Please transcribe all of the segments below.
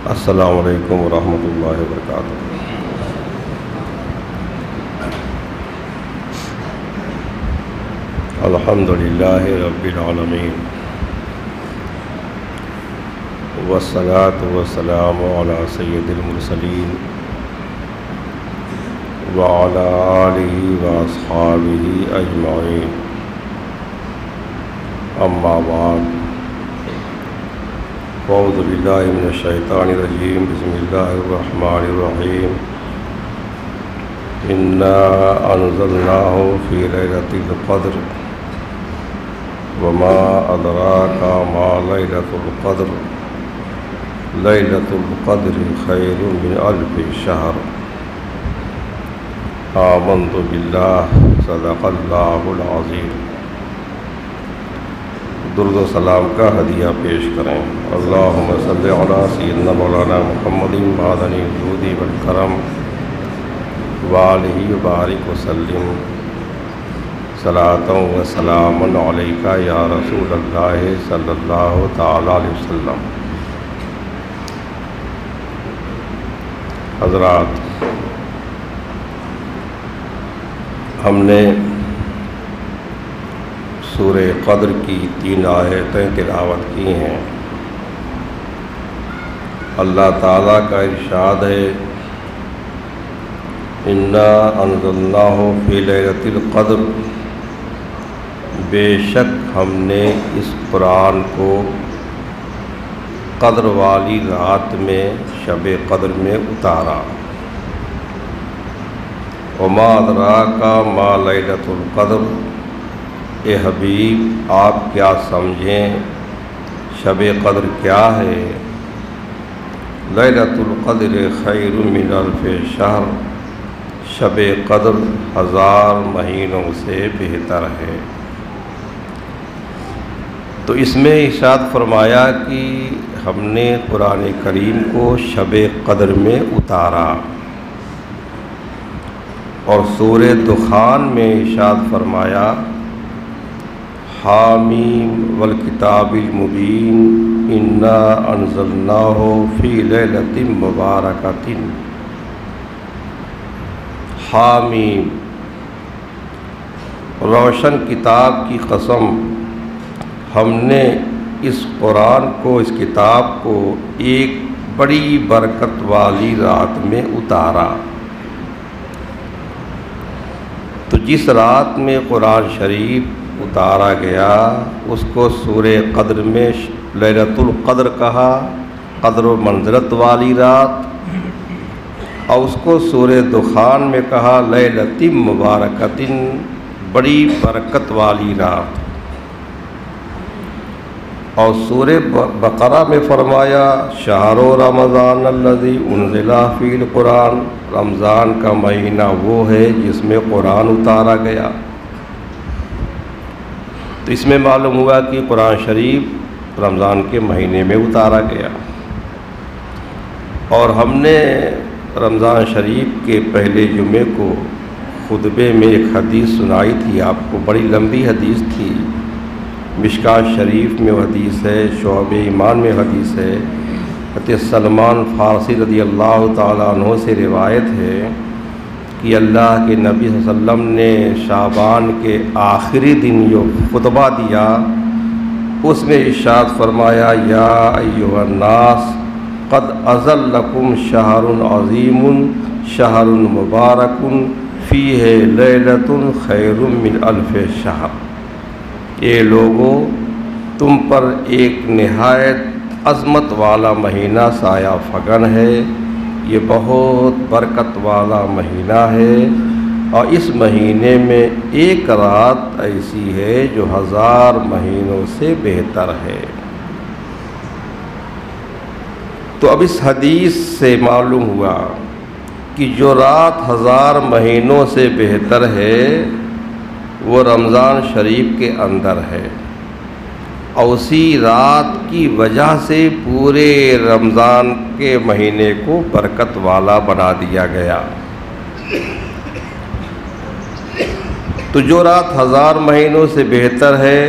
السلام علیکم ورحمۃ اللہ وبرکاتہ۔ الحمد للہ رب العالمین والصلاة والسلام علی سید المرسلین وعلی آلہ واصحابہ اجمعین، اما بعد، اعوذ باللہ من الشیطان الرجیم، بسم اللہ الرحمن الرحیم۔ انا انزلناہ فی لیلۃ القدر وما ادراک ما لیلۃ القدر لیلۃ القدر خیر من الف شہر۔ آمنت باللہ، صدق اللہ العظیم۔ درود و سلام کا ہدیہ پیش کریں۔ اللہم صلی علی سیدنا مولانا محمد معدن الجود والکرم وآلہ وبارک وسلم، صلاۃ و سلام علیکہ یا رسول اللہ صلی اللہ تعالی علیہ وسلم۔ حضرات، ہم نے سورہ قدر کی 3 آیتیں تلاوت کی ہیں۔ اللہ تعالیٰ کا ارشاد ہے، انا انزلناہ فی لیلۃ القدر، بے شک ہم نے اس قرآن کو قدر والی رات میں، شب قدر میں اتارا۔ وما ادراک ما لیلۃ القدر، اے حبیب آپ کیا سمجھیں شب قدر کیا ہے؟ لیلۃ القدر خیر من الف شہر، شب قدر 1000 مہینوں سے بہتر ہے۔ تو اس میں ارشاد فرمایا کہ ہم نے قرآن کریم کو شب قدر میں اتارا، اور سورہ دخان میں ارشاد فرمایا، حامیم والکتاب المبین انا انزلناہ فی لیلۃ مبارکۃ۔ حامیم، روشن کتاب کی قسم، ہم نے اس قرآن کو، اس کتاب کو ایک بڑی برکت والی رات میں اتارا۔ تو جس رات میں قرآن شریف اتارا گیا اس کو سورہ قدر میں لیلۃ القدر کہا، قدر و منزلت والی رات، اور اس کو سورہ دخان میں کہا لیلۃ مبارکۃ، بڑی برکت والی رات۔ اور سورہ بقرہ میں فرمایا، شہر رمضان الذی انزل فیہ القرآن، رمضان کا مہینہ وہ ہے جس میں قرآن اتارا گیا۔ تو اس میں معلوم ہوا کہ قرآن شریف رمضان کے مہینے میں اتارا گیا۔ اور ہم نے رمضان شریف کے پہلے جمعے کو خطبے میں ایک حدیث سنائی تھی آپ کو، بڑی لمبی حدیث تھی، مشکوٰۃ شریف میں وہ حدیث ہے، شعب ایمان میں حدیث ہے، حضرت سلمان فارسی رضی اللہ تعالیٰ عنہ سے روایت ہے کہ اللہ کے نبی صلی اللہ علیہ وسلم نے شعبان کے آخری دن جو خطبہ دیا اس میں ارشاد فرمایا، یا ایھا الناس قد اذلکم شہر عظیم شہر مبارک فیہ لیلۃ خیر من الف شہر۔ اے لوگو، تم پر ایک نہایت عظمت والا مہینہ سایہ فگن ہے، یہ بہت برکت والا مہینہ ہے، اور اس مہینے میں ایک رات ایسی ہے جو 1000 مہینوں سے بہتر ہے۔ تو اب اس حدیث سے معلوم ہوا کہ جو رات 1000 مہینوں سے بہتر ہے وہ رمضان شریف کے اندر ہے، اور اسی رات کی وجہ سے پورے رمضان کے مہینے کو برکت والا بنا دیا گیا۔ تو جو رات 1000 مہینوں سے بہتر ہے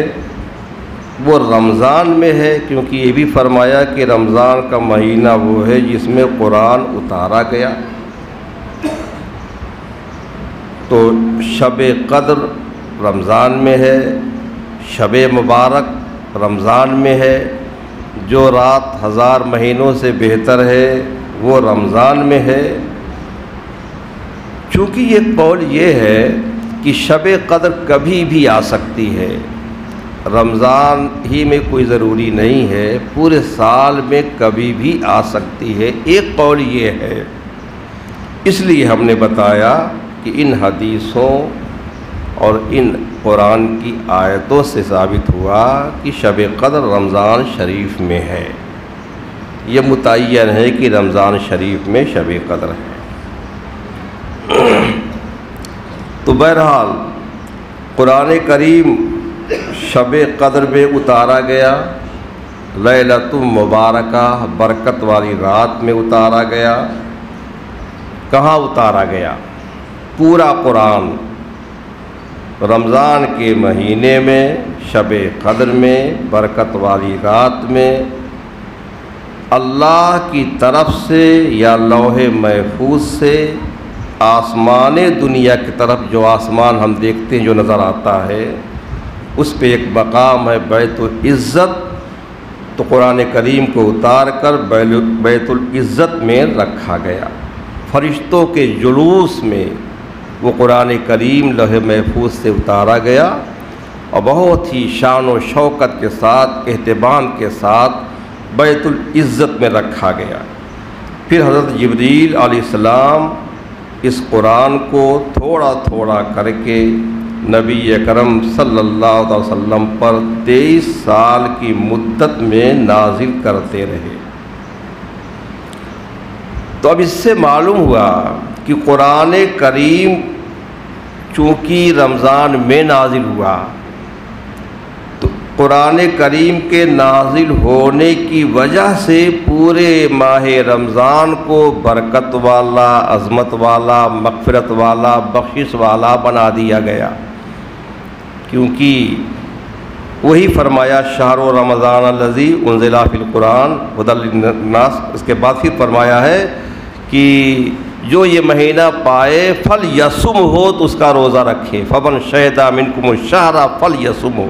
وہ رمضان میں ہے، کیونکہ یہ بھی فرمایا کہ رمضان کا مہینہ وہ ہے جس میں قرآن اتارا گیا۔ تو شب قدر رمضان میں ہے، شب مبارک رمضان میں ہے، جو رات 1000 مہینوں سے بہتر ہے وہ رمضان میں ہے۔ چونکہ یہ قول یہ ہے کہ شب قدر کبھی بھی آ سکتی ہے، رمضان ہی میں کوئی ضروری نہیں ہے، پورے سال میں کبھی بھی آ سکتی ہے، ایک قول یہ ہے۔ اس لیے ہم نے بتایا کہ ان حدیثوں اور ان قرآن کی آیتوں سے ثابت ہوا کہ شب قدر رمضان شریف میں ہے، یہ متعین ہے کہ رمضان شریف میں شب قدر ہے۔ تو بہرحال قرآن کریم شب قدر میں اتارا گیا، لیلۃ مبارکہ برکت والی رات میں اتارا گیا۔ کہاں اتارا گیا؟ پورا قرآن رمضان کے مہینے میں، شب قدر میں، برکت والی رات میں، اللہ کی طرف سے یا لوح محفوظ سے آسمان دنیا کی طرف، جو آسمان ہم دیکھتے ہیں جو نظر آتا ہے، اس پہ ایک مقام ہے بیت العزت، تو قرآن کریم کو اتار کر بیت العزت میں رکھا گیا۔ فرشتوں کے جلوس میں وہ قرآن کریم لوح محفوظ سے اتارا گیا اور بہت ہی شان و شوکت کے ساتھ، اہتمام کے ساتھ بیت العزت میں رکھا گیا۔ پھر حضرت جبریل علیہ السلام اس قرآن کو تھوڑا تھوڑا کر کے نبی اکرم صلی اللہ علیہ وسلم پر 23 سال کی مدت میں نازل کرتے رہے۔ تو اب اس سے معلوم ہوا کہ قرآن کریم چونکہ رمضان میں نازل ہوا، تو قرآن کریم کے نازل ہونے کی وجہ سے پورے ماہ رمضان کو برکت والا، عظمت والا، مغفرت والا، بخشش والا بنا دیا گیا۔ کیونکہ وہی فرمایا شہر رمضان الذی انزل فی القرآن ھدی للناس، اس کے بعد پھر فرمایا ہے کہ جو یہ مہینہ پائے فل یصم ہو تو اس کا روزہ رکھے، فمن شہد منکم الشہر فل یصم ہو،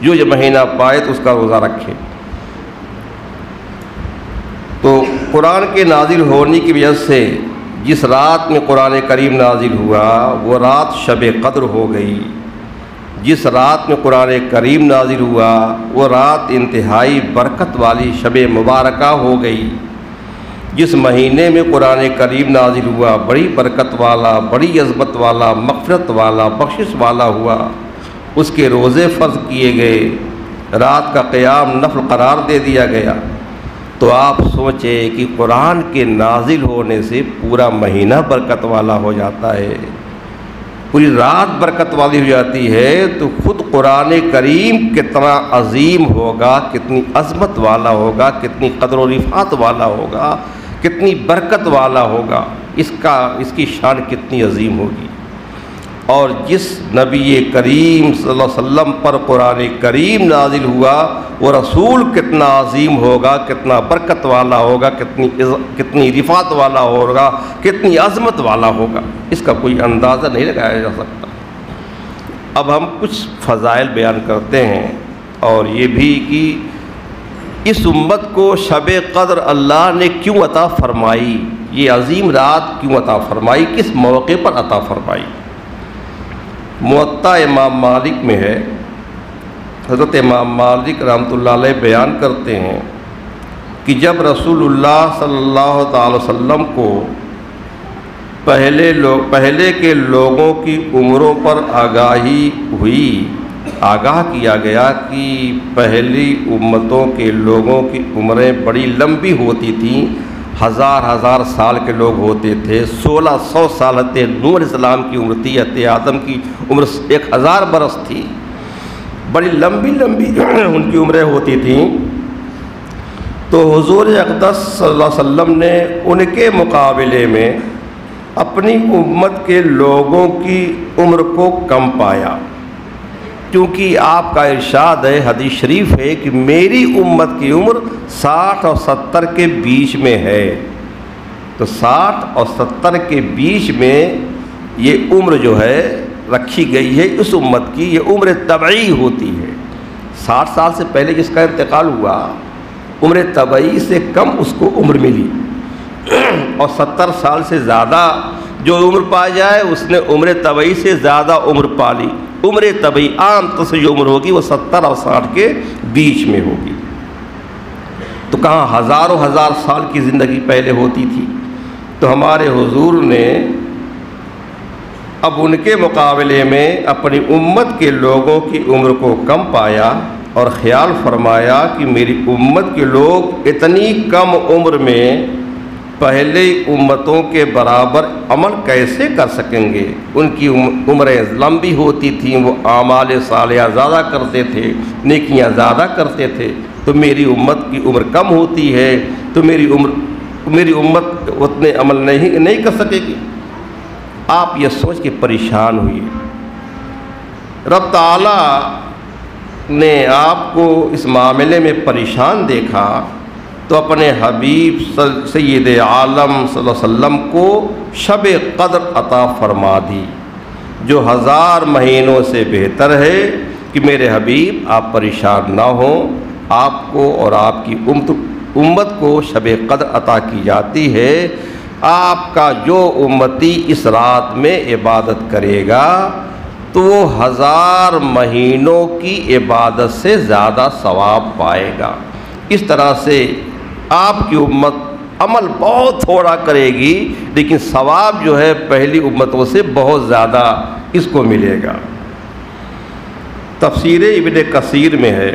جو یہ مہینہ پائے تو اس کا روزہ رکھے۔ تو قرآن کے نازل ہونے کی وجہ سے جس رات میں قرآن کریم نازل ہوا وہ رات شب قدر ہو گئی، جس رات میں قرآن کریم نازل ہوا وہ رات انتہائی برکت والی شب مبارکہ ہو گئی، جس مہینے میں قرآن کریم نازل ہوا بڑی برکت والا، بڑی عظمت والا، مغفرت والا، بخشش والا ہوا، اس کے روزے فرض کیے گئے، رات کا قیام نفل قرار دے دیا گیا۔ تو آپ سوچیں کہ قرآن کے نازل ہونے سے پورا مہینہ برکت والا ہو جاتا ہے، پوری رات برکت والی ہو جاتی ہے، تو خود قرآن کریم کتنا عظیم ہوگا، کتنی عظمت والا ہوگا، کتنی قدر و رفعت والا ہوگا، کتنی برکت والا ہوگا، اس کی شان کتنی عظیم ہوگی۔ اور جس نبی کریم صلی اللہ علیہ وسلم پر قرآن کریم نازل ہوا وہ رسول کتنا عظیم ہوگا، کتنا برکت والا ہوگا، کتنی رفعت والا ہوگا، کتنی عظمت والا ہوگا، اس کا کوئی اندازہ نہیں لگایا جا سکتا۔ اب ہم کچھ فضائل بیان کرتے ہیں، اور یہ بھی کہ اس امت کو شب قدر اللہ نے کیوں عطا فرمائی، یہ عظیم رات کیوں عطا فرمائی، کس موقع پر عطا فرمائی۔ موطا امام مالک میں ہے، حضرت امام مالک رحمۃ اللہ علیہ بیان کرتے ہیں کہ جب رسول اللہ صلی اللہ تعالی وسلم کو پہلے کے لوگوں کی عمروں پر آگاہی ہوئی، آگاہ کیا گیا کہ پہلی امتوں کے لوگوں کی عمریں بڑی لمبی ہوتی تھیں، ہزار سال کے لوگ ہوتے تھے، 1600 سال نوح علیہ السلام کی عمر تھی، آدم کی عمر 1000 برس تھی، بڑی لمبی ان کی عمریں ہوتی تھیں۔ تو حضور اقدس صلی اللہ علیہ وسلم نے ان کے مقابلے میں اپنی امت کے لوگوں کی عمر کو کم پایا، کیونکہ آپ کا ارشاد ہے، حدیث شریف ہے کہ میری امت کی عمر 60 اور 70 کے بیچ میں ہے۔ تو 60 اور 70 کے بیچ میں یہ عمر جو ہے رکھی گئی ہے اس امت کی، یہ عمر طبعی ہوتی ہے۔ 60 سال سے پہلے جس کا انتقال ہوا، عمر طبعی سے کم اس کو عمر ملی، اور 70 سال سے زیادہ جو عمر پا جائے اس نے عمر طبعی سے زیادہ عمر پا لی۔ عمر طبعی عام طور سے جو عمر ہوگی وہ 70 اور 60 کے بیچ میں ہوگی۔ تو کہاں ہزاروں ہزار سال کی زندگی پہلے ہوتی تھی، تو ہمارے حضور نے اب ان کے مقابلے میں اپنی امت کے لوگوں کی عمر کو کم پایا اور خیال فرمایا کہ میری امت کے لوگ اتنی کم عمر میں پہلے امتوں کے برابر عمل کیسے کر سکیں گے؟ ان کی عمریں لمبی ہوتی تھیں، وہ اعمال صالحہ زیادہ کرتے تھے، نیکیاں زیادہ کرتے تھے، تو میری امت کی عمر کم ہوتی ہے تو میری امت اتنے عمل نہیں کر سکے گی۔ آپ یہ سوچ کے پریشان ہوئے۔ رب تعالی نے آپ کو اس معاملے میں پریشان دیکھا تو اپنے حبیب سید عالم صلی اللہ علیہ وسلم کو شب قدر عطا فرما دی، جو 1000 مہینوں سے بہتر ہے کہ میرے حبیب آپ پریشان نہ ہوں۔ آپ کو اور آپ کی امت کو شب قدر عطا کی جاتی ہے۔ آپ کا جو امتی اس رات میں عبادت کرے گا تو وہ 1000 مہینوں کی عبادت سے زیادہ ثواب پائے گا۔ اس طرح سے آپ کی امت عمل بہت تھوڑا کرے گی لیکن ثواب جو ہے پہلی امتوں سے بہت زیادہ اس کو ملے گا۔ تفسیر ابن کثیر میں ہے،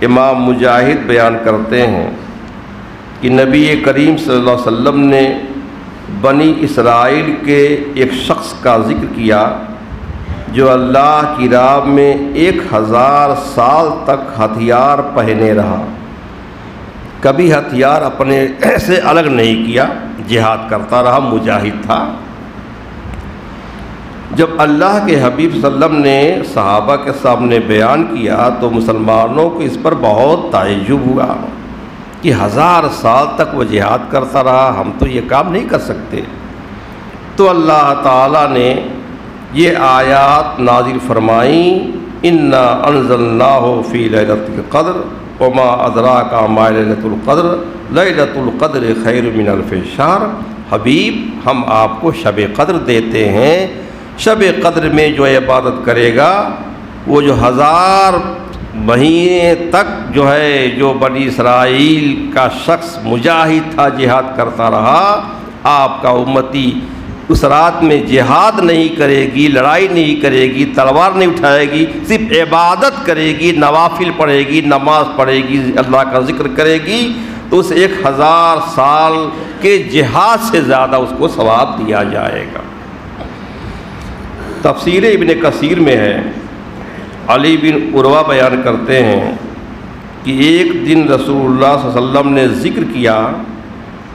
امام مجاہد بیان کرتے ہیں کہ نبی کریم صلی اللہ علیہ وسلم نے بنی اسرائیل کے ایک شخص کا ذکر کیا جو اللہ کی راہ میں 1000 سال تک ہتھیار پہنے رہا، کبھی ہتھیار اپنے سے الگ نہیں کیا، جہاد کرتا رہا، مجاہد تھا۔ جب اللہ کے حبیب صلی اللہ علیہ وسلم نے صحابہ کے سامنے بیان کیا تو مسلمانوں کو اس پر بہت تعجب ہوا کہ 1000 سال تک وہ جہاد کرتا رہا، ہم تو یہ کام نہیں کر سکتے۔ تو اللہ تعالیٰ نے یہ آیات نازل فرمائیں، انا انزلناہ فی لیلۃ القدر وما ادراک ما لیلۃ القدر لیلۃ القدر خیر من الف شہر۔ حبیب ہم آپ کو شب قدر دیتے ہیں، شب قدر میں جو عبادت کرے گا وہ جو 1000 مہینے تک جو ہے جو بنی اسرائیل کا شخص مجاہد تھا، جہاد کرتا رہا، آپ کا امتی اس رات میں جہاد نہیں کرے گی، لڑائی نہیں کرے گی، تلوار نہیں اٹھائے گی، صرف عبادت کرے گی، نوافل پڑھے گی، نماز پڑھے گی، اللہ کا ذکر کرے گی، تو اس 1000 سال کے جہاد سے زیادہ اس کو ثواب دیا جائے گا۔ تفسیر ابن کثیر میں ہے، علی بن عروہ بیان کرتے ہیں کہ ایک دن رسول اللہ صلی اللہ علیہ وسلم نے ذکر کیا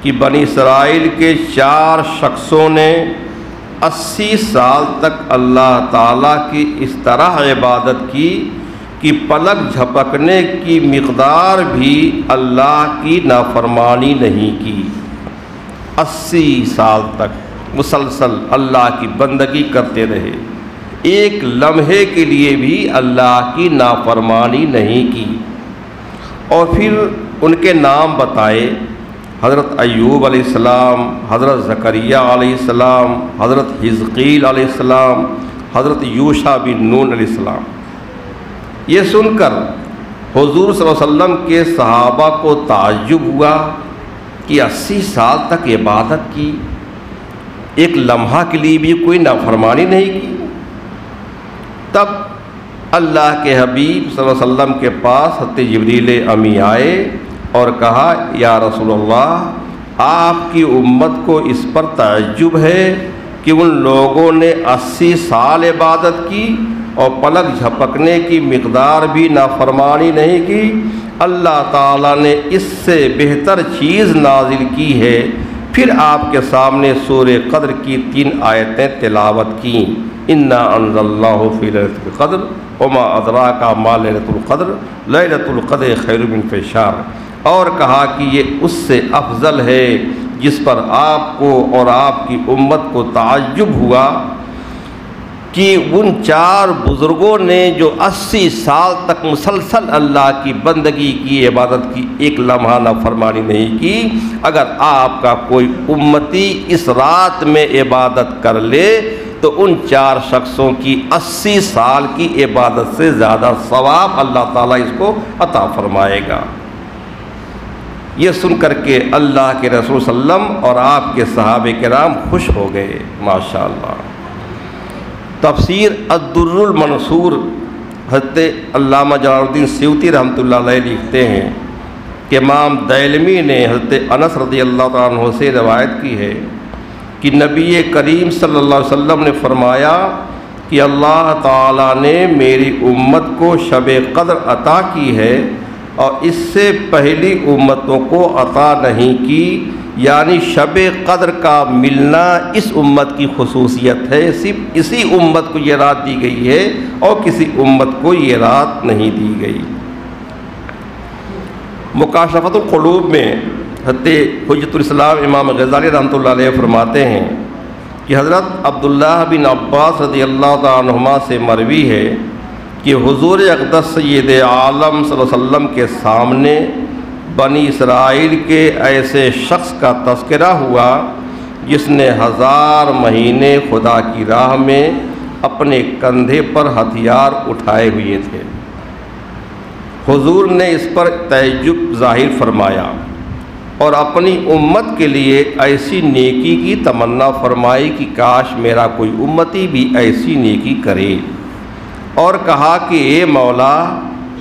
کہ بنی اسرائیل کے 4 شخصوں نے 80 سال تک اللہ تعالیٰ کی اس طرح عبادت کی کہ پلک جھپکنے کی مقدار بھی اللہ کی نافرمانی نہیں کی۔ 80 سال تک مسلسل اللہ کی بندگی کرتے رہے، ایک لمحے کے لیے بھی اللہ کی نافرمانی نہیں کی۔ اور پھر ان کے نام بتائے، حضرت ایوب علیہ السلام، حضرت زکریا علیہ السلام، حضرت حزقیل علیہ السلام، حضرت یوشع بن نون علیہ السلام۔ یہ سن کر حضور صلی اللہ علیہ وسلم کے صحابہ کو تعجب ہوا کہ 80 سال تک عبادت کی، ایک لمحہ کے لیے بھی کوئی نافرمانی نہیں کی۔ تب اللہ کے حبیب صلی اللہ علیہ وسلم کے پاس حضرت جبریل امی آئے اور کہا، یا رسول اللہ، آپ کی امت کو اس پر تعجب ہے کہ ان لوگوں نے 80 سال عبادت کی اور پلک جھپکنے کی مقدار بھی نافرمانی نہیں کی۔ اللہ تعالیٰ نے اس سے بہتر چیز نازل کی ہے، پھر آپ کے سامنے سورہ قدر کی 3 آیتیں تلاوت کیں، انا انزلناہ فی لیلۃ القدر وما ادراک ما لیلۃ القدر لیلۃ القدر خیر من الف شہر، اور کہا کہ یہ اس سے افضل ہے جس پر آپ کو اور آپ کی امت کو تعجب ہوا کہ ان 4 بزرگوں نے جو 80 سال تک مسلسل اللہ کی بندگی کی، عبادت کی، ایک لمحہ نافرمانی نہیں کی، اگر آپ کا کوئی امتی اس رات میں عبادت کر لے تو ان 4 شخصوں کی 80 سال کی عبادت سے زیادہ ثواب اللہ تعالیٰ اس کو عطا فرمائے گا۔ یہ سن کر کے اللہ کے رسول صلی اللہ علیہ وسلم اور آپ کے صحابہ کرام خوش ہو گئے، ماشاءاللہ۔ تفسیر الدر المنصور حضرت علامہ جلال الدین سیوطی رحمۃ اللہ علیہ لکھتے ہیں کہ امام دیلمی نے حضرت انس رضی اللہ تعالیٰ عنہ سے روایت کی ہے کہ نبی کریم صلی اللہ علیہ وسلم نے فرمایا کہ اللہ تعالیٰ نے میری امت کو شب قدر عطا کی ہے اور اس سے پہلی امتوں کو عطا نہیں کی، یعنی شب قدر کا ملنا اس امت کی خصوصیت ہے، صرف اسی امت کو یہ رات دی گئی ہے اور کسی امت کو یہ رات نہیں دی گئی۔ مکاشفۃ القلوب میں حضرت حجۃ الاسلام امام غزالی رحمۃ اللہ علیہ فرماتے ہیں کہ حضرت عبداللہ بن عباس رضی اللہ تعالیٰ عنہما سے مروی ہے کہ حضور اقدس سید عالم صلی اللہ علیہ وسلم کے سامنے بنی اسرائیل کے ایسے شخص کا تذکرہ ہوا جس نے 1000 مہینے خدا کی راہ میں اپنے کندھے پر ہتھیار اٹھائے ہوئے تھے۔ حضور نے اس پر تعجب ظاہر فرمایا اور اپنی امت کے لیے ایسی نیکی کی تمنا فرمائی کہ کاش میرا کوئی امتی بھی ایسی نیکی کرے، اور کہا کہ اے مولا،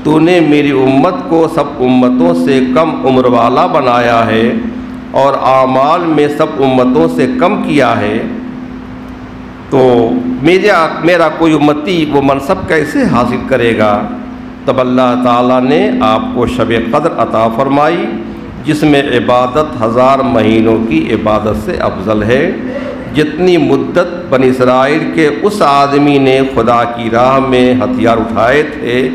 تو نے میری امت کو سب امتوں سے کم عمر والا بنایا ہے اور اعمال میں سب امتوں سے کم کیا ہے، تو میرا کوئی امتی وہ منصب کیسے حاصل کرے گا؟ تب اللہ تعالیٰ نے آپ کو شب قدر عطا فرمائی جس میں عبادت 1000 مہینوں کی عبادت سے افضل ہے، جتنی مدت بنی اسرائیل کے اس آدمی نے خدا کی راہ میں ہتھیار اٹھائے تھے،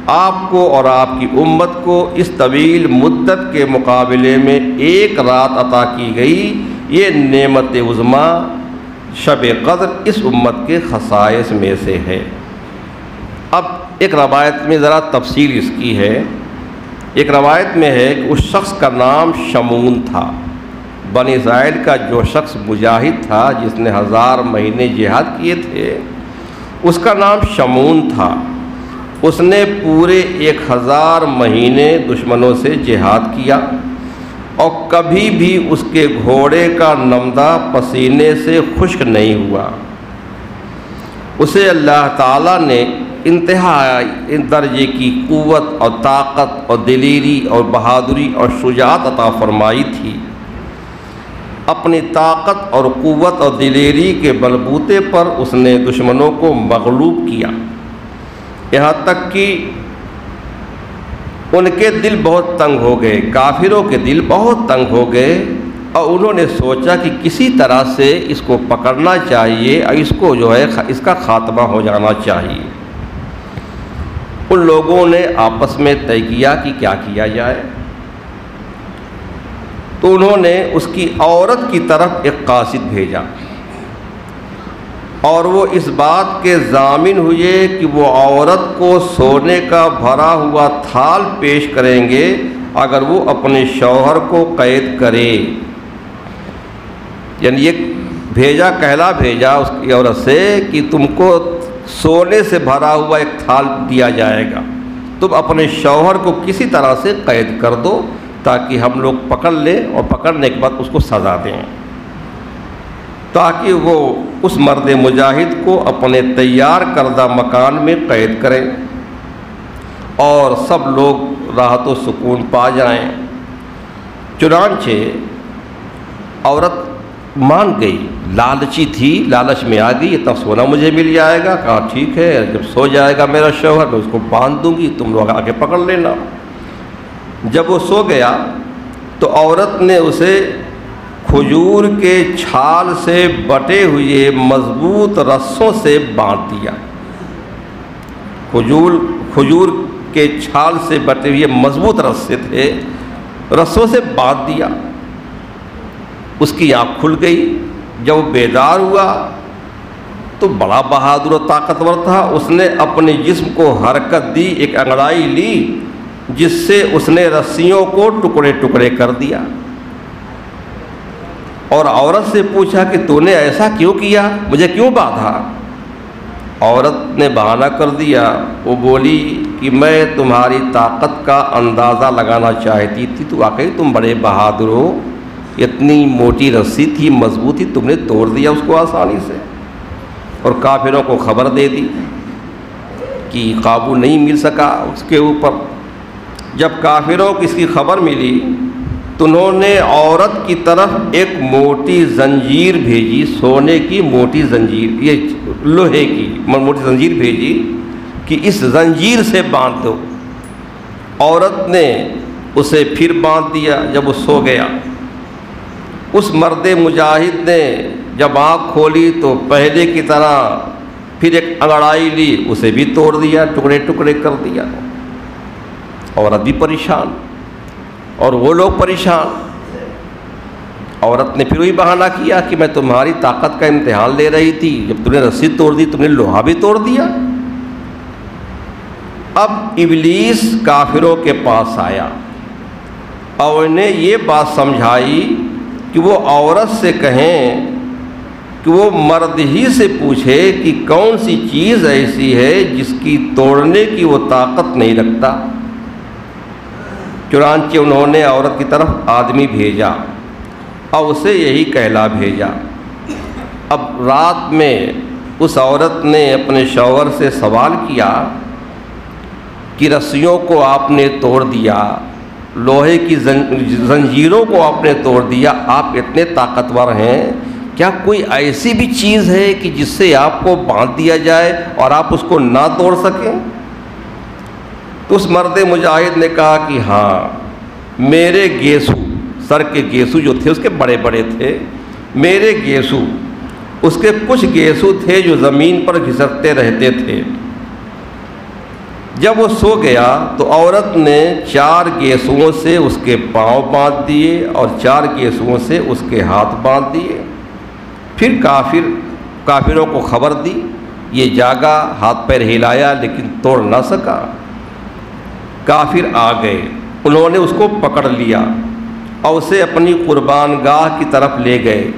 آپ کو اور آپ کی امت کو اس طویل مدت کے مقابلے میں 1 رات عطا کی گئی۔ یہ نعمت عظمیٰ شب قدر اس امت کے خصائص میں سے ہے۔ اب ایک روایت میں ذرا تفصیل اس کی ہے۔ ایک روایت میں ہے کہ اس شخص کا نام شمون تھا، بنی اسرائیل کا جو شخص مجاہد تھا جس نے 1000 مہینے جہاد کیے تھے، اس کا نام شمون تھا۔ اس نے پورے 1000 مہینے دشمنوں سے جہاد کیا اور کبھی بھی اس کے گھوڑے کا نمدہ پسینے سے خشک نہیں ہوا۔ اسے اللہ تعالیٰ نے انتہائی درجے کی قوت اور طاقت اور دلیری اور بہادری اور شجاعت عطا فرمائی تھی۔ اپنی طاقت اور قوت اور دلیری کے بلبوتے پر اس نے دشمنوں کو مغلوب کیا، یہاں تک کہ ان کے دل بہت تنگ ہو گئے، کافروں کے دل بہت تنگ ہو گئے، اور انہوں نے سوچا کہ کسی طرح سے اس کو پکڑنا چاہیے اور اس کو جو ہے اس کا خاتمہ ہو جانا چاہیے۔ ان لوگوں نے آپس میں طے کیا کہ کیا کیا جائے، تو انہوں نے اس کی عورت کی طرف ایک قاصد بھیجا اور وہ اس بات کے ضامن ہوئے کہ وہ عورت کو سونے کا بھرا ہوا تھال پیش کریں گے اگر وہ اپنے شوہر کو قید کرے۔ یعنی یہ کہلا بھیجا اس کی عورت سے کہ تم کو سونے سے بھرا ہوا ایک تھال دیا جائے گا، تم اپنے شوہر کو کسی طرح سے قید کر دو تاکہ ہم لوگ پکڑ لیں اور پکڑنے کے بعد اس کو سزا دیں، تاکہ وہ اس مرد مجاہد کو اپنے تیار کردہ مکان میں قید کریں اور سب لوگ راحت و سکون پا جائیں۔ چنانچہ عورت مان گئی، لالچی تھی، لالچ میں آ گئی، اتنا سونا مجھے مل جائے گا، کہا ٹھیک ہے، جب سو جائے گا میرا شوہر میں اس کو باندھ دوں گی، تم لوگ آ کے پکڑ لینا۔ جب وہ سو گیا تو عورت نے اسے کھجور کے چھال سے بٹے ہوئے مضبوط رسوں سے باندھ دیا۔ کھجور کے چھال سے بٹے ہوئے مضبوط رسے تھے، رسوں سے باندھ دیا۔ اس کی آنکھ کھل گئی۔ جب وہ بیدار ہوا تو بڑا بہادر و طاقتور تھا، اس نے اپنے جسم کو حرکت دی، ایک انگڑائی لی جس سے اس نے رسیوں کو ٹکڑے ٹکڑے کر دیا، اور عورت سے پوچھا کہ تو نے ایسا کیوں کیا، مجھے کیوں باندھا؟ عورت نے بہانہ کر دیا، وہ بولی کہ میں تمہاری طاقت کا اندازہ لگانا چاہتی تھی، تو واقعی تم بڑے بہادر ہو، اتنی موٹی رسی تھی، مضبوط تھی، تم نے توڑ دیا اس کو آسانی سے، اور کافروں کو خبر دے دی کہ قابو نہیں مل سکا اس کے اوپر۔ جب کافروں کو اس کی خبر ملی تو انہوں نے عورت کی طرف ایک موٹی زنجیر بھیجی، سونے کی موٹی زنجیر، یہ لوہے کی موٹی زنجیر بھیجی کہ اس زنجیر سے باندھ دو۔ عورت نے اسے پھر باندھ دیا۔ جب وہ سو گیا، اس مرد مجاہد نے جب آنکھ کھولی تو پہلے کی طرح پھر ایک انگڑائی لی، اسے بھی توڑ دیا، ٹکڑے ٹکڑے کر دیا۔ عورت بھی پریشان اور وہ لوگ پریشان۔ عورت نے پھر وہی بہانہ کیا کہ میں تمہاری طاقت کا امتحان لے رہی تھی، جب تم نے رسی توڑ دی، تم نے لوہا بھی توڑ دیا۔ اب ابلیس کافروں کے پاس آیا اور انہیں یہ بات سمجھائی کہ وہ عورت سے کہیں کہ وہ مرد ہی سے پوچھے کہ کون سی چیز ایسی ہے جس کی توڑنے کی وہ طاقت نہیں رکھتا۔ چنانچہ انہوں نے عورت کی طرف آدمی بھیجا اور اسے یہی کہلا بھیجا۔ اب رات میں اس عورت نے اپنے شوہر سے سوال کیا کہ رسیوں کو آپ نے توڑ دیا، لوہے کی زنجیروں کو آپ نے توڑ دیا، آپ اتنے طاقتور ہیں، کیا کوئی ایسی بھی چیز ہے کہ جس سے آپ کو باندھ دیا جائے اور آپ اس کو نہ توڑ سکیں؟ تو اس مرد مجاہد نے کہا کہ ہاں، میرے گیسو، سر کے گیسو جو تھے اس کے بڑے بڑے تھے، میرے گیسو، اس کے کچھ گیسو تھے جو زمین پر گھسٹتے رہتے تھے۔ جب وہ سو گیا تو عورت نے 4 گیسوؤں سے اس کے پاؤں باندھ دیے اور 4 گیسوؤں سے اس کے ہاتھ باندھ دیے۔ پھر کافروں کو خبر دی، یہ جاگا، ہاتھ پیر ہلایا لیکن توڑ نہ سکا۔ کافر آ گئے، انہوں نے اس کو پکڑ لیا اور اسے اپنی قربان گاہ کی طرف لے گئے۔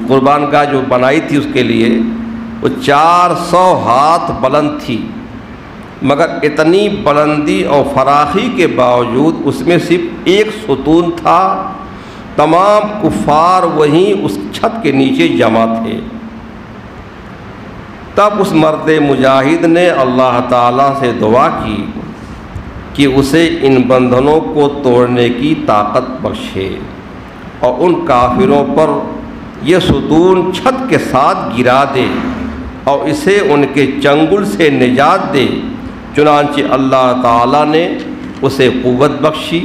قربان گاہ جو بنائی تھی اس کے لیے وہ 400 ہاتھ بلند تھی، مگر اتنی بلندی اور فراخی کے باوجود اس میں صرف ایک ستون تھا، تمام کفار وہیں اس چھت کے نیچے جمع تھے۔ تب اس مرد مجاہد نے اللہ تعالیٰ سے دعا کی کہ اسے ان بندھنوں کو توڑنے کی طاقت بخشے اور ان کافروں پر یہ ستون چھت کے ساتھ گرا دے اور اسے ان کے چنگل سے نجات دے۔ چنانچہ اللہ تعالیٰ نے اسے قوت بخشی،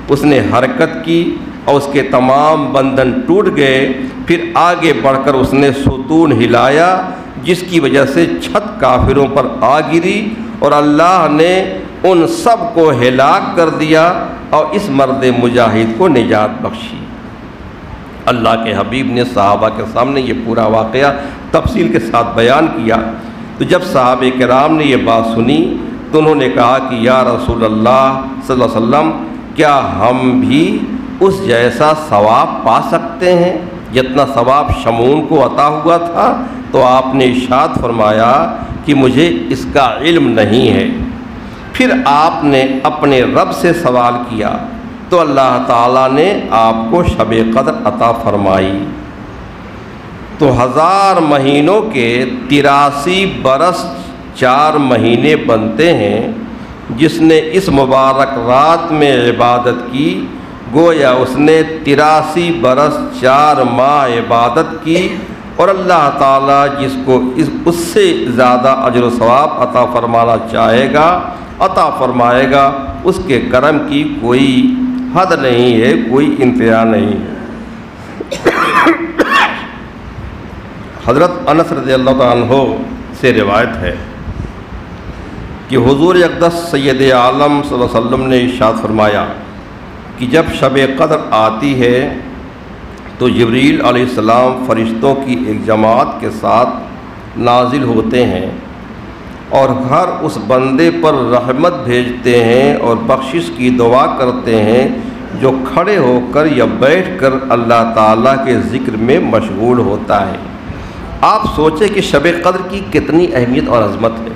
اس نے حرکت کی اور اس کے تمام بندھن ٹوٹ گئے۔ پھر آگے بڑھ کر اس نے ستون ہلایا جس کی وجہ سے چھت کافروں پر آ گری اور اللہ نے ان سب کو ہلاک کر دیا اور اس مرد مجاہد کو نجات بخشی۔ اللہ کے حبیب نے صحابہ کے سامنے یہ پورا واقعہ تفصیل کے ساتھ بیان کیا۔ تو جب صحابہ کرام نے یہ بات سنی تو انہوں نے کہا کہ یا رسول اللہ صلی اللہ علیہ وسلم، کیا ہم بھی اس جیسا ثواب پا سکتے ہیں جتنا ثواب شمعون کو عطا ہوا تھا؟ تو آپ نے ارشاد فرمایا کہ مجھے اس کا علم نہیں ہے۔ پھر آپ نے اپنے رب سے سوال کیا تو اللہ تعالیٰ نے آپ کو شب قدر عطا فرمائی۔ تو 1000 مہینوں کے 83 برس 4 مہینے بنتے ہیں۔ جس نے اس مبارک رات میں عبادت کی گویا اس نے 83 برس 4 ماہ عبادت کی، اور اللہ تعالیٰ جس کو اس سے زیادہ اجر و ثواب عطا فرمانا چاہے گا عطا فرمائے گا۔ اس کے کرم کی کوئی حد نہیں ہے، کوئی انتہا نہیں ہے۔ حضرت انس رضی اللہ تعالیٰ عنہ سے روایت ہے کہ حضور اقدس سید عالم صلی اللہ علیہ وسلم نے ارشاد فرمایا کہ جب شب قدر آتی ہے تو جبریل علیہ السلام فرشتوں کی ایک جماعت کے ساتھ نازل ہوتے ہیں اور ہر اس بندے پر رحمت بھیجتے ہیں اور بخشش کی دعا کرتے ہیں جو کھڑے ہو کر یا بیٹھ کر اللہ تعالیٰ کے ذکر میں مشغول ہوتا ہے۔ آپ سوچیں کہ شب قدر کی کتنی اہمیت اور عظمت ہے۔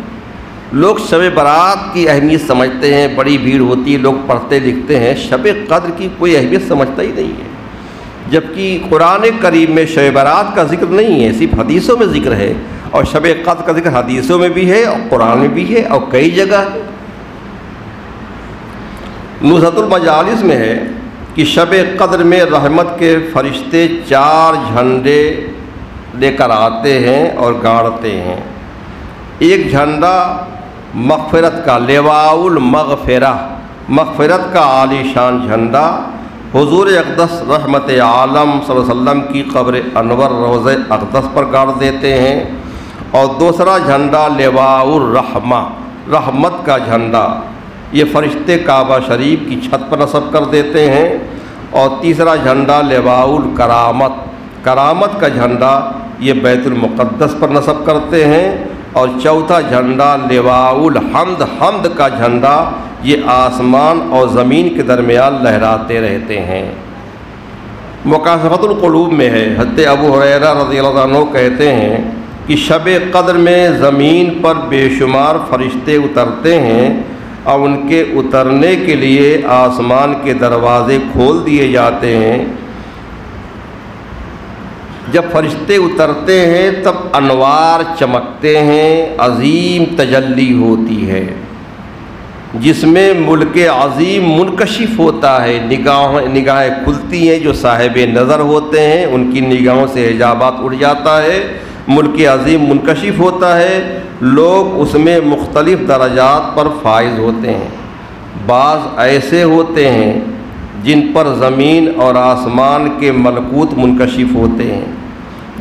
لوگ شب برات کی اہمیت سمجھتے ہیں، بڑی بھیڑ ہوتی ہے، لوگ پڑھتے لکھتے ہیں، شب قدر کی کوئی اہمیت سمجھتا ہی نہیں ہے، جبکہ قرآن کریم میں شب برات کا ذکر نہیں ہے، صرف حدیثوں میں ذکر ہے، اور شب قدر کا ذکر حدیثوں میں بھی ہے اور قرآن میں بھی ہے اور کئی جگہ ہے۔ نزہۃ المجالس میں ہے کہ شب قدر میں رحمت کے فرشتے 4 جھنڈے لے کر آتے ہیں اور گاڑتے ہیں۔ ایک جھنڈا مغفرت کا، لواء المغفرہ، مغفرت کا عالی شان جھنڈا حضور اقدس رحمت عالم صلی اللہ علیہ وسلم کی قبر انور روضہ اقدس پر گاڑ دیتے ہیں، اور دوسرا جھنڈا لواء الرحمہ، رحمت کا جھنڈا، یہ فرشتے کعبہ شریف کی چھت پر نصب کر دیتے ہیں، اور تیسرا جھنڈا لواء الکرامت، کرامت کا جھنڈا یہ بیت المقدس پر نصب کرتے ہیں، اور چوتھا جھنڈا لواء الحمد، حمد کا جھنڈا یہ آسمان اور زمین کے درمیان لہراتے رہتے ہیں۔ مکاشفۃ القلوب میں ہے، حضرت ابو ہریرہ رضی اللہ عنہ کہتے ہیں کہ شب قدر میں زمین پر بے شمار فرشتے اترتے ہیں اور ان کے اترنے کے لیے آسمان کے دروازے کھول دیے جاتے ہیں۔ جب فرشتے اترتے ہیں تب انوار چمکتے ہیں، عظیم تجلی ہوتی ہے جس میں ملک عظیم منکشف ہوتا ہے، نگاہیں کھلتی ہیں، جو صاحب نظر ہوتے ہیں ان کی نگاہوں سے حجابات اڑ جاتا ہے، ملک عظیم منکشف ہوتا ہے، لوگ اس میں مختلف درجات پر فائز ہوتے ہیں۔ بعض ایسے ہوتے ہیں جن پر زمین اور آسمان کے ملکوت منکشف ہوتے ہیں۔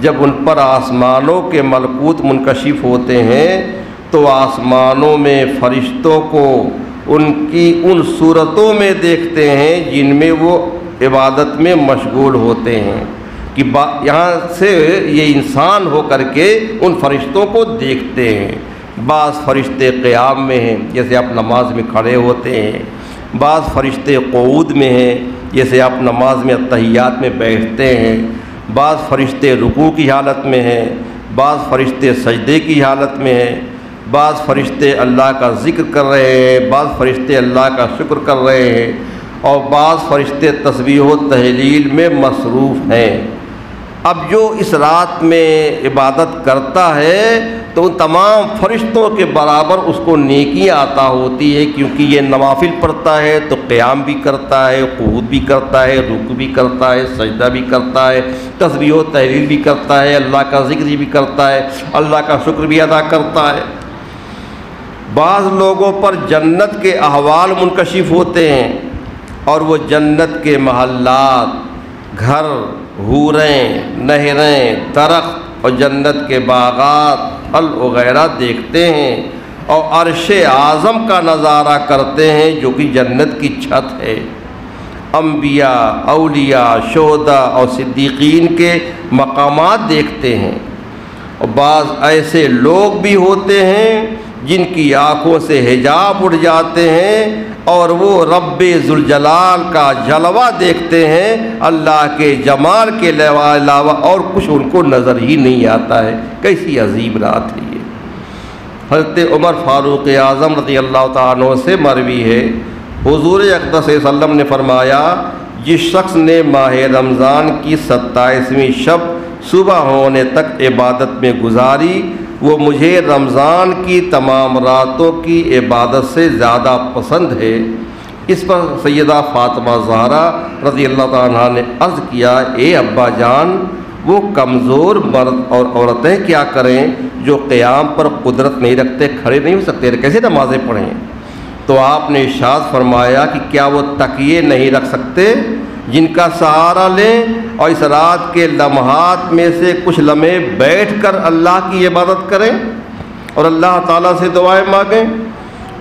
جب ان پر آسمانوں کے ملکوت منکشف ہوتے ہیں تو آسمانوں میں فرشتوں کو ان کی ان صورتوں میں دیکھتے ہیں جن میں وہ عبادت میں مشغول ہوتے ہیں، کہ یہاں سے یہ انسان ہو کر کے ان فرشتوں کو دیکھتے ہیں۔ بعض فرشتے قیام میں ہیں، جیسے آپ نماز میں کھڑے ہوتے ہیں، بعض فرشتے قعود میں ہیں، جیسے آپ نماز میں التحیات میں بیٹھتے ہیں، بعض فرشتے رکوع کی حالت میں ہیں، بعض فرشتے سجدے کی حالت میں ہیں، بعض فرشتے اللہ کا ذکر کر رہے ہیں، بعض فرشتے اللہ کا شکر کر رہے ہیں، اور بعض فرشتے تسبیح و تہلیل میں مصروف ہیں۔ اب جو اس رات میں عبادت کرتا ہے تو ان تمام فرشتوں کے برابر اس کو نیکیاں عطا ہوتی ہے، کیونکہ یہ نوافل پڑھتا ہے تو قیام بھی کرتا ہے، قعود بھی کرتا ہے، رکوع بھی کرتا ہے، سجدہ بھی کرتا ہے، تسبیح و تہلیل بھی کرتا ہے، اللہ کا ذکر بھی کرتا ہے، اللہ کا شکر بھی ادا کرتا ہے۔ بعض لوگوں پر جنت کے احوال منکشف ہوتے ہیں، اور وہ جنت کے محلات، گھر، حوریں، نہریں، درخت اور جنت کے باغات، پھل وغیرہ دیکھتے ہیں، اور عرش اعظم کا نظارہ کرتے ہیں جو کہ جنت کی چھت ہے۔ انبیاء، اولیاء، شہداء اور صدیقین کے مقامات دیکھتے ہیں، اور بعض ایسے لوگ بھی ہوتے ہیں جن کی آنکھوں سے حجاب اڑ جاتے ہیں اور وہ رب ذوالجلال کا جلوہ دیکھتے ہیں، اللہ کے جمال کے علاوہ اور کچھ ان کو نظر ہی نہیں آتا ہے۔ کیسی عظیم رات ہے یہ۔ حضرت عمر فاروق اعظم رضی اللہ تعالیٰ عنہ سے مروی ہے، حضور اقدس صلی اللہ علیہ وسلم نے فرمایا، جس شخص نے ماہ رمضان کی 27ویں شب صبح ہونے تک عبادت میں گزاری، وہ مجھے رمضان کی تمام راتوں کی عبادت سے زیادہ پسند ہے۔ اس پر سیدہ فاطمہ زہرا رضی اللہ تعالیٰ عنہ نے عرض کیا، اے ابا جان، وہ کمزور مرد اور عورتیں کیا کریں جو قیام پر قدرت نہیں رکھتے، کھڑے نہیں ہو سکتے، کیسے نمازیں پڑھیں؟ تو آپ نے ارشاد فرمایا کہ کیا وہ تکیے نہیں رکھ سکتے؟ جن کا سہارا لیں اور اس رات کے لمحات میں سے کچھ لمحے بیٹھ کر اللہ کی عبادت کریں اور اللہ تعالیٰ سے دعائیں مانگیں۔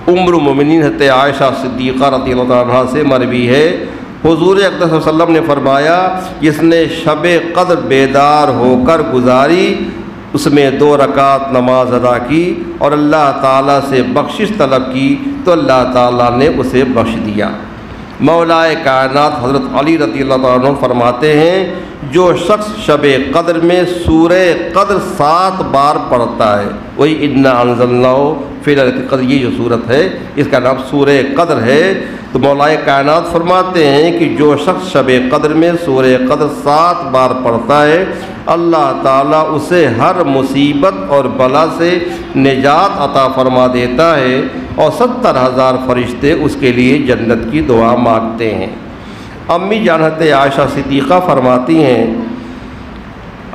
ام المومنین حضرت عائشہ صدیقہ رضی اللہ عنہا سے مروی ہے، حضور اقدس صلی اللہ علیہ وسلم نے فرمایا، جس نے شب قدر بیدار ہو کر گزاری، اس میں 2 رکعت نماز ادا کی اور اللہ تعالیٰ سے بخشش طلب کی تو اللہ تعالیٰ نے اسے بخش دیا۔ مولا کائنات حضرت علی رضی اللہ عنہ فرماتے ہیں، جو شخص شب قدر میں سورہ قدر 7 بار پڑھتا ہے، وہی انا انزلناہ فی لیلۃ القدر، یہ جو صورت ہے اس کا نام سورہ قدر ہے، تو مولا کائنات فرماتے ہیں کہ جو شخص شب قدر میں سورہ قدر 7 بار پڑھتا ہے، اللہ تعالیٰ اسے ہر مصیبت اور بلا سے نجات عطا فرما دیتا ہے اور 70,000 فرشتے اس کے لیے جنت کی دعا مانگتے ہیں۔ امی جان حضرت عائشہ صدیقہ فرماتی ہیں،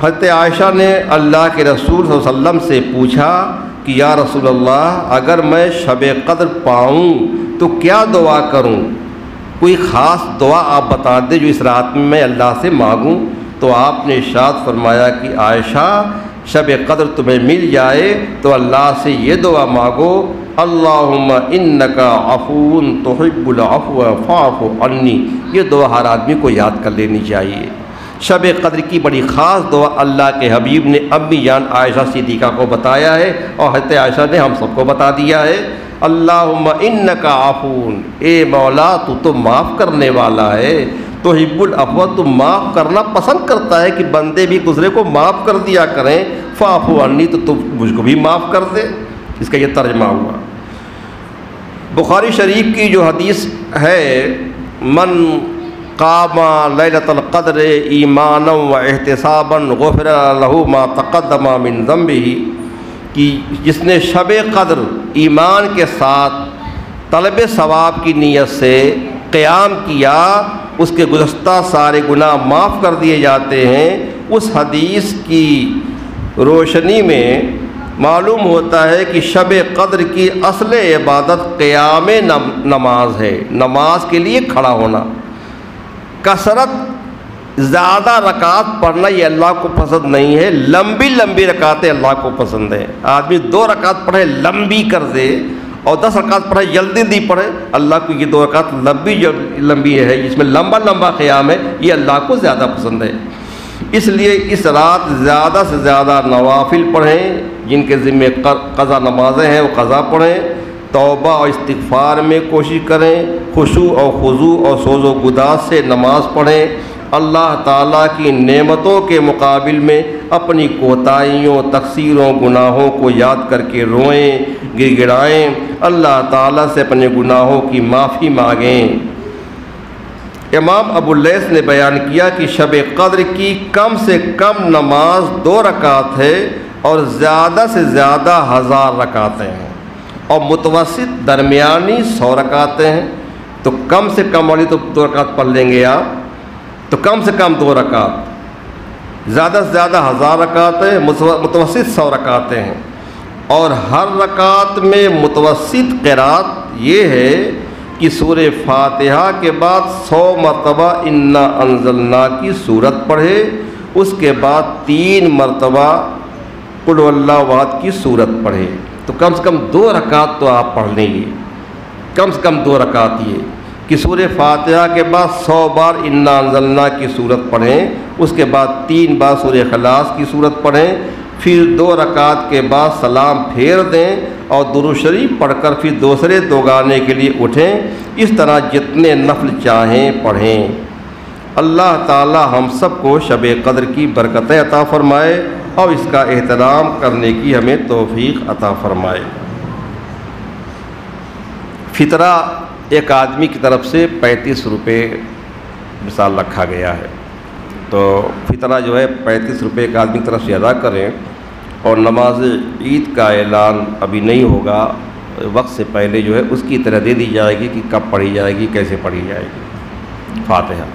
حضرت عائشہ نے اللہ کے رسول صلی اللہ علیہ وسلم سے پوچھا کہ یا رسول اللہ، اگر میں شب قدر پاؤں تو کیا دعا کروں؟ کوئی خاص دعا آپ بتا دیں جو اس رات میں میں اللہ سے مانگوں۔ تو آپ نے ارشاد فرمایا کہ عائشہ، شب قدر تمہیں مل جائے تو اللہ سے یہ دعا مانگو، اللہم انکا عفو تحب العفو فاعف عنی۔ یہ دعا ہر آدمی کو یاد کر لینی چاہیے۔ شب قدر کی بڑی خاص دعا اللہ کے حبیب نے امی جان عائشہ صدیقہ کو بتایا ہے اور حضرت عائشہ نے ہم سب کو بتا دیا ہے، اللہم انکا عفو، اے مولا تو معاف کرنے والا ہے، تحب العفو، تو معاف کرنا پسند کرتا ہے کہ بندے بھی دوسرے کو معاف کر دیا کریں، فاعف عنی، تو تم مجھ کو بھی معاف کر دے۔ اس کا یہ ترجمہ ہوا۔ بخاری شریف کی جو حدیث ہے، من قام لیلۃ القدر ایمانا و احتسابا غفر لہ ما تقدم من ذنبہ، کہ جس نے شب قدر ایمان کے ساتھ طلب ثواب کی نیت سے قیام کیا، اس کے گزشتہ سارے گناہ معاف کر دیے جاتے ہیں۔ اس حدیث کی روشنی میں معلوم ہوتا ہے کہ شب قدر کی اصل عبادت قیام نماز ہے، نماز کے لیے کھڑا ہونا۔ کثرت زیادہ رکعات پڑھنا یہ اللہ کو پسند نہیں ہے، لمبی لمبی رکعتیں اللہ کو پسند ہیں۔ آدمی 2 رکعت پڑھے لمبی کر دے اور 10 رکعت پڑھے جلدی جلدی پڑھے، اللہ کو یہ 2 رکعت لمبی ہے جس میں لمبا لمبا قیام ہے، یہ اللہ کو زیادہ پسند ہے۔ اس لیے اس رات زیادہ سے زیادہ نوافل پڑھیں، جن کے ذمہ قضا نمازیں ہیں وہ قضا پڑھیں، توبہ اور استغفار میں کوشش کریں، خشوع اور خضوع اور سوز و گداز سے نماز پڑھیں، اللہ تعالیٰ کی نعمتوں کے مقابل میں اپنی کوتاہیوں، تقصیروں، گناہوں کو یاد کر کے روئیں، گڑ گڑائیں، اللہ تعالیٰ سے اپنے گناہوں کی معافی مانگیں۔ امام ابو اللیث نے بیان کیا کہ شب قدر کی کم سے کم نماز 2 رکعت ہے اور زیادہ سے زیادہ 1000 رکعتیں ہیں، اور متوسط درمیانی 100 رکعتیں ہیں۔ تو کم سے کم والی تو 2 رکعت پڑھ لیں گے آپ، تو کم سے کم 2 رکعت، زیادہ سے زیادہ 1000 رکعتیں، متوسط 100 رکعتیں ہیں، اور ہر رکعت میں متوسط قرات یہ ہے کہ سورہ فاتحہ کے بعد 100 مرتبہ انا انزلنا کی سورت پڑھے، اس کے بعد 3 مرتبہ قل هو اللہ احد کی سورت پڑھے۔ تو کم سے کم 2 رکعت تو آپ پڑھ لیں گے، کم سے کم 2 رکعت یہ کہ سورہ فاتحہ کے بعد 100 بار انا انزلنا کی صورت پڑھیں، اس کے بعد 3 بار سورہ اخلاص کی صورت پڑھیں، پھر 2 رکعت کے بعد سلام پھیر دیں اور درود شریف پڑھ کر پھر دوسرے 2 گانے کے لیے اٹھیں۔ اس طرح جتنے نفل چاہیں پڑھیں۔ اللہ تعالی ہم سب کو شب قدر کی برکتیں عطا فرمائے اور اس کا احترام کرنے کی ہمیں توفیق عطا فرمائے۔ فطرہ ایک آدمی کی طرف سے 35 روپے مثال رکھا گیا ہے، تو فطرہ جو ہے 35 روپے ایک آدمی کی طرف سے ادا کریں، اور نماز عید کا اعلان ابھی نہیں ہوگا، وقت سے پہلے جو ہے اس کی طرح دے دی جائے گی کہ کب پڑھی جائے گی، کیسے پڑھی جائے گی۔ فاتحہ۔